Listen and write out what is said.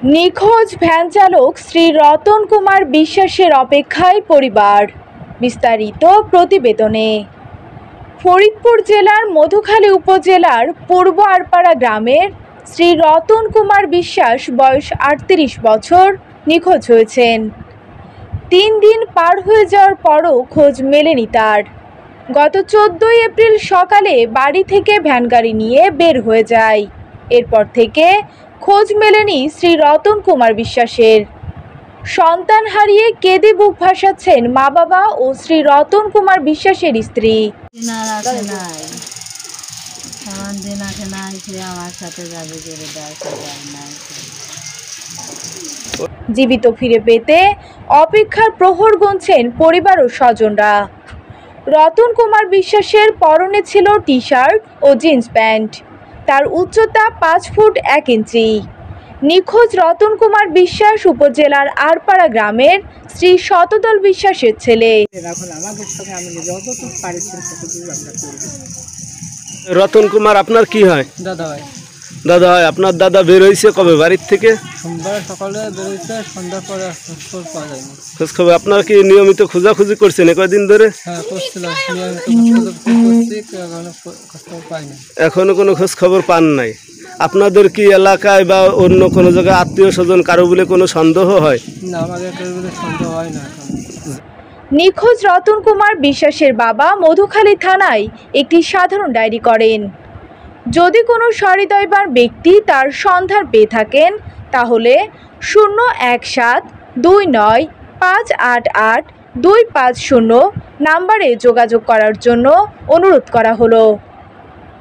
নিখোঁজ ভ্যান চালক শ্রী রতন কুমার বিশ্বাসের অপেক্ষায় পরিবার। বিস্তারিত প্রতিবেদনে। ফরিদপুর জেলার মধুখালী উপজেলার পূর্ব আরপাড়া গ্রামের শ্রী রতন কুমার বিশ্বাস বয়স ৩৮ বছর নিখোঁজ হয়েছেন। ৩ দিন পার হয়ে যাওয়ার পরও খোঁজ মেলেনি তার। গত ১৪ এপ্রিল সকালে বাড়ি থেকে ভ্যান গাড়ি নিয়ে বের হয়ে যায়। এরপর থেকে খোঁজ মেলেনি শ্রী রতন কুমার বিশ্বাসের। সন্তান হারিয়ে কেঁদে বুক ভাসাচ্ছেন মা বাবা ও শ্রী রতন কুমার বিশ্বাসের স্ত্রী। জীবিত ফিরে পেতে অপেক্ষার প্রহর গুনছেন পরিবার ও স্বজনরা। রতন কুমার বিশ্বাসের পরনে ছিল টি শার্ট ও জিন্স প্যান্ট। তার উচ্চতা ৫ ফুট ১ ইঞ্চি। নিখোঁজ রতন কুমার বিশ্বাস উপজেলার আরপাড়া গ্রামের শ্রী শতদল বিশ্বাসের ছেলে। রতন কুমার আপনার কি হয়? দাদা হয়। দাদা হয়। আপনার দাদা বের হয়েছে কবে বাড়ির থেকে? সোমবার সকালে বের হয়েছে, সন্ধ্যার পরে খোঁজ পাওয়া যায়নি। খোঁজ খবর আপনার কি নিয়মিত খোঁজাখুঁজি করছেন কয়দিন ধরে? হ্যাঁ, করছিলাম, এখনো কোনো খোঁজ খবর পান নাই। আপনাদের কি এলাকায় বা অন্য কোনো জায়গায় আত্মীয় স্বজন কারো বলে কোনো সন্দেহ হয়? না, আমাদের কারো বলে সন্দেহ হয় না। নিখোঁজ রতন কুমার বিশ্বাসের বাবা মধুখালী থানায় একটি সাধারণ ডায়েরি করেন। যদি কোনো সহৃদয়বান ব্যক্তি তার সন্ধান পেয়ে থাকেন তাহলে 01729588250 নাম্বারে যোগাযোগ করার জন্য অনুরোধ করা হলো।